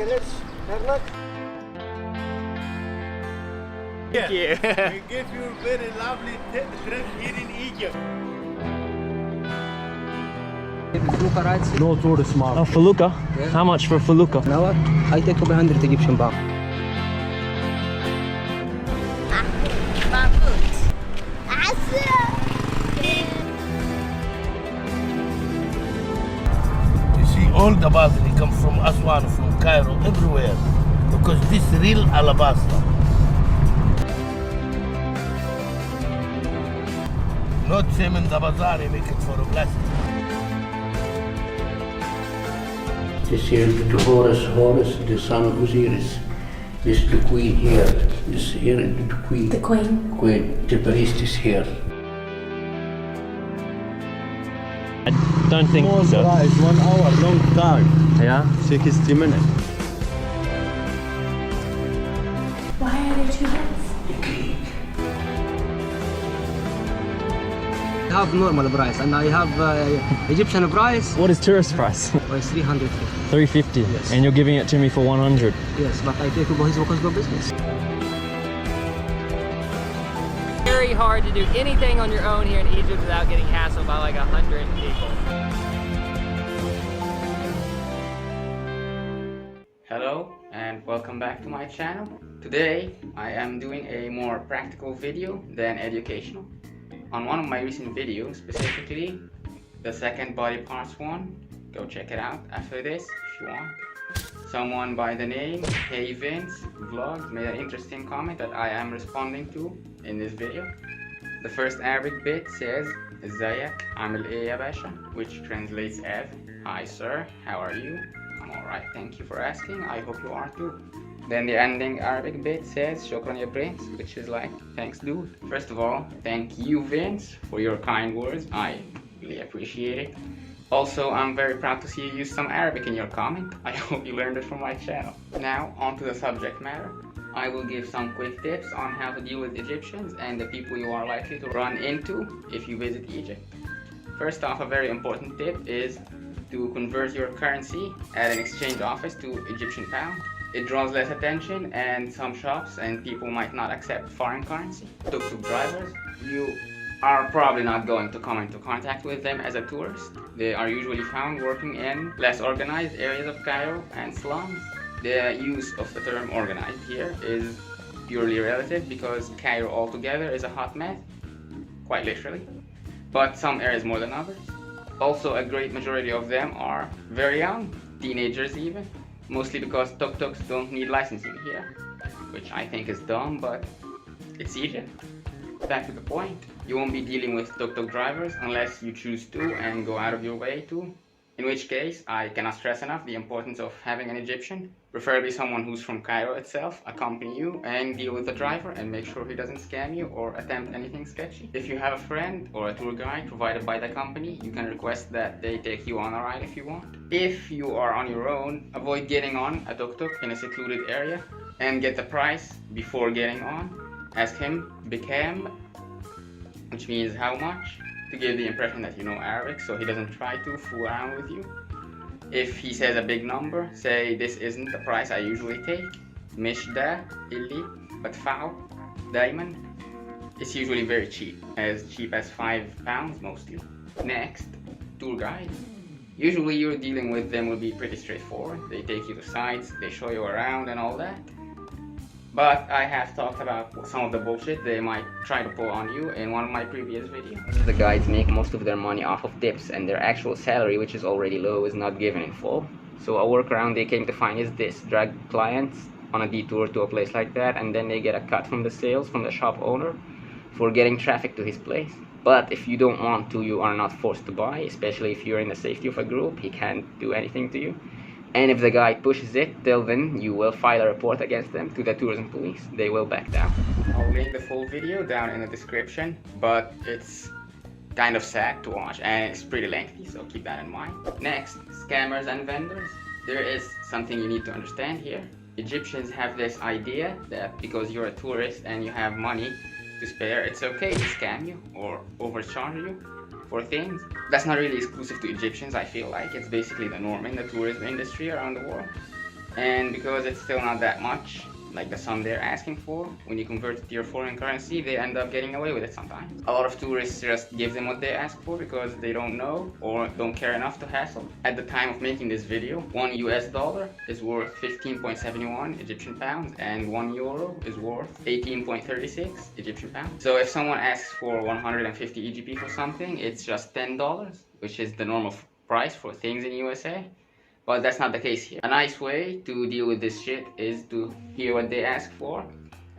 carriages, toktok. Thank you. We give you a very lovely trip here in Egypt. Felucca rides. No tourist mark. Oh, felucca? Yeah. How much for felucca? An hour, I take 100 Egyptian pound. You see, all the bazaars come from Aswan, from Cairo, everywhere, because this real alabaster. Not same in the bazaar, you make it for a plastic. This here is the Horus, the son of Osiris. This is the queen here. This here is the queen. The queen. Queen. The priest is here. I don't think Small so. price, 1 hour, long time. Yeah? 60 minutes. Why are there two beds? I have normal price and I have Egyptian price. What is tourist price? It's 350. 350. Yes. And you're giving it to me for 100. Yes, but I take his because of business. Very hard to do anything on your own here in Egypt without getting hassled by like 100 people. Hello and welcome back to my channel. Today I am doing a more practical video than educational. On one of my recent videos, specifically the second body parts one, go check it out after this if you want. Someone by the name Hey Vince Vlogs made an interesting comment that I am responding to in this video. The first Arabic bit says ازيك عامل ايه يا باشا, which translates as Hi sir, how are you? I'm alright, thank you for asking, I hope you are too. Then the ending Arabic bit says Shukran ya Prince, which is like thanks dude. First of all, thank you Vince for your kind words, I really appreciate it. Also, I'm very proud to see you use some Arabic in your comment. I hope you learned it from my channel. Now, on to the subject matter. I will give some quick tips on how to deal with Egyptians and the people you are likely to run into if you visit Egypt. First off, a very important tip is to convert your currency at an exchange office to Egyptian pound. It draws less attention and some shops and people might not accept foreign currency. Tuk-tuk drivers, you are probably not going to come into contact with them as a tourist. They are usually found working in less organized areas of Cairo and slums. The use of the term organized here is purely relative because Cairo altogether is a hot mess, quite literally, but some areas more than others. Also, a great majority of them are very young, teenagers even, mostly because tuk-tuks don't need licensing here, which I think is dumb, but it's Egypt. Back to the point, you won't be dealing with tuk-tuk drivers unless you choose to and go out of your way to, in which case I cannot stress enough the importance of having an Egyptian, preferably someone who's from Cairo itself, accompany you and deal with the driver and make sure he doesn't scam you or attempt anything sketchy. If you have a friend or a tour guide provided by the company, you can request that they take you on a ride if you want. If you are on your own, avoid getting on a tuk-tuk in a secluded area and get the price before getting on. Ask him Bikam, which means how much, to give the impression that you know Arabic so he doesn't try to fool around with you. If he says a big number, say this isn't the price I usually take. مش ده اللي بدفعه دايما. It's usually very cheap as £5 mostly. Next, tour guide. Usually your dealing with them will be pretty straightforward. They take you to sites, they show you around and all that. But I have talked about some of the bullshit they might try to pull on you in one of my previous videos. The guides make most of their money off of tips and their actual salary, which is already low, is not given in full. So a workaround they came to find is this: drag clients on a detour to a place like that and then they get a cut from the sales from the shop owner for getting traffic to his place. But if you don't want to, you are not forced to buy, especially if you're in the safety of a group. He can't do anything to you. And if the guy pushes it, till then you will file a report against them to the tourism police. They will back down. I'll link the full video down in the description, but it's kind of sad to watch and it's pretty lengthy, so keep that in mind. Next, scammers and vendors. There is something you need to understand here. Egyptians have this idea that because you're a tourist and you have money to spare, it's okay to scam you or overcharge you for things. That's not really exclusive to Egyptians, I feel like. It's basically the norm in the tourism industry around the world. And because it's still not that much, like the sum they're asking for, when you convert it to your foreign currency, they end up getting away with it sometimes. A lot of tourists just give them what they ask for because they don't know or don't care enough to hassle. At the time of making this video, $1 is worth 15.71 Egyptian pounds and €1 is worth 18.36 Egyptian pounds. So if someone asks for 150 EGP for something, it's just $10, which is the normal price for things in USA. But that's not the case here. A nice way to deal with this shit is to hear what they ask for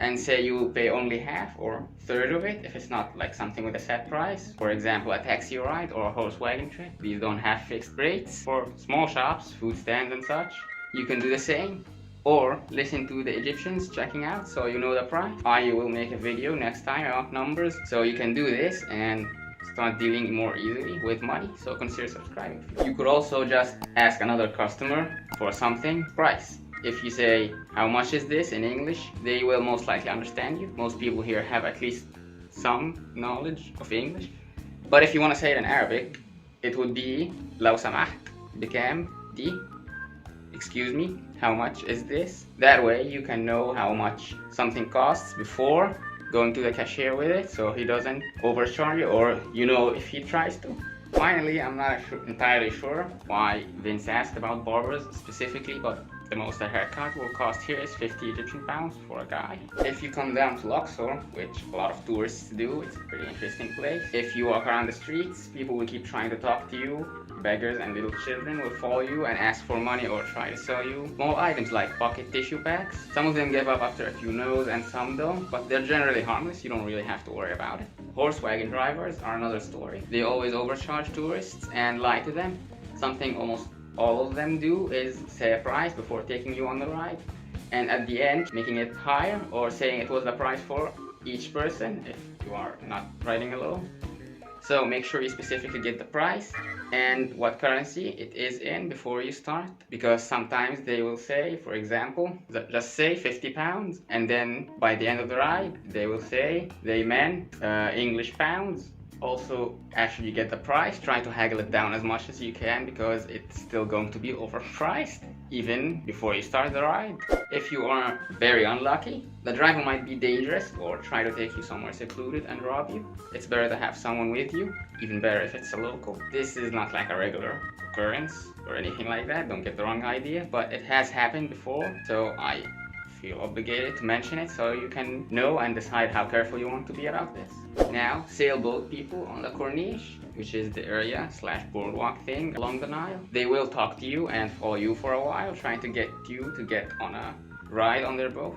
and say you pay only half or third of it if it's not like something with a set price. For example, a taxi ride or a horse wagon trip. These don't have fixed rates. For small shops, food stands and such, you can do the same. Or listen to the Egyptians checking out so you know the price. I will make a video next time about numbers so you can do this and start dealing more easily with money, so consider subscribing. You could also just ask another customer for something, price. If you say, how much is this in English, they will most likely understand you. Most people here have at least some knowledge of English. But if you want to say it in Arabic, it would be, لو سمحت, بكام دي? Excuse me, how much is this? That way you can know how much something costs before going to the cashier with it, so he doesn't overcharge you, or you know if he tries to. Finally, I'm not entirely sure why Vince asked about barbers specifically, but the most a haircut will cost here is 50 Egyptian pounds for a guy. If you come down to Luxor, which a lot of tourists do, it's a pretty interesting place. If you walk around the streets, people will keep trying to talk to you. Beggars and little children will follow you and ask for money or try to sell you small items like pocket tissue packs. Some of them give up after a few no's and some don't, but they're generally harmless. You don't really have to worry about it. Horse wagon drivers are another story. They always overcharge tourists and lie to them. Something almost all of them do is say a price before taking you on the ride, and at the end making it higher or saying it was the price for each person if you are not riding alone. So make sure you specifically get the price and what currency it is in before you start, because sometimes they will say, for example, just say 50 pounds, and then by the end of the ride they will say they meant English pounds. Also, after you get the price, try to haggle it down as much as you can because it's still going to be overpriced even before you start the ride. If you are very unlucky, the driver might be dangerous or try to take you somewhere secluded and rob you. It's better to have someone with you, even better if it's a local. This is not like a regular occurrence or anything like that, don't get the wrong idea, but it has happened before, so I feel obligated to mention it so you can know and decide how careful you want to be about this. Now, sailboat people on the Corniche, which is the area / boardwalk thing along the Nile, they will talk to you and follow you for a while, trying to get you to get on a ride on their boat,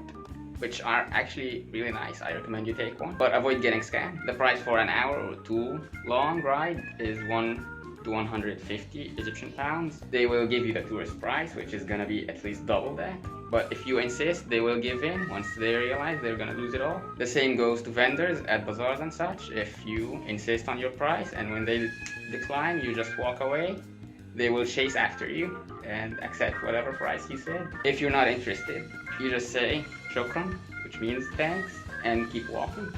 which are actually really nice. I recommend you take one, but avoid getting scammed. The price for an hour or two long ride is 1 to 150 Egyptian pounds. They will give you the tourist price, which is gonna be at least double that. But if you insist, they will give in once they realize they're gonna lose it all. The same goes to vendors at bazaars and such. If you insist on your price and when they decline, you just walk away, they will chase after you and accept whatever price you said. If you're not interested, you just say shukran, which means thanks, and keep walking.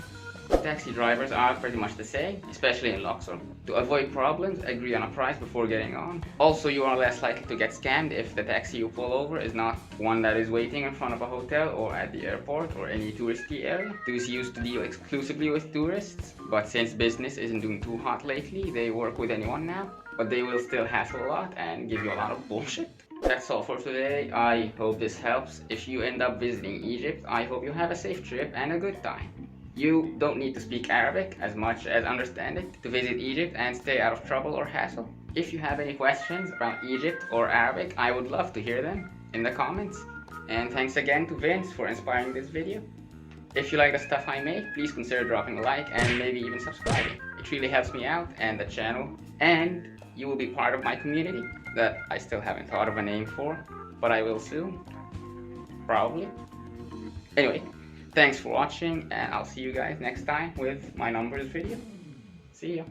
Taxi drivers are pretty much the same, especially in Luxor. To avoid problems, agree on a price before getting on. Also, you are less likely to get scammed if the taxi you pull over is not one that is waiting in front of a hotel or at the airport or any touristy area. These used to deal exclusively with tourists, but since business isn't doing too hot lately, they work with anyone now. But they will still hassle a lot and give you a lot of bullshit. That's all for today. I hope this helps. If you end up visiting Egypt, I hope you have a safe trip and a good time. You don't need to speak Arabic as much as understand it to visit Egypt and stay out of trouble or hassle. If you have any questions about Egypt or Arabic, I would love to hear them in the comments. And thanks again to Vince for inspiring this video. If you like the stuff I make, please consider dropping a like and maybe even subscribing. It really helps me out and the channel, and you will be part of my community that I still haven't thought of a name for, but I will soon. Probably. Anyway, thanks for watching, and I'll see you guys next time with my numbers video. See ya.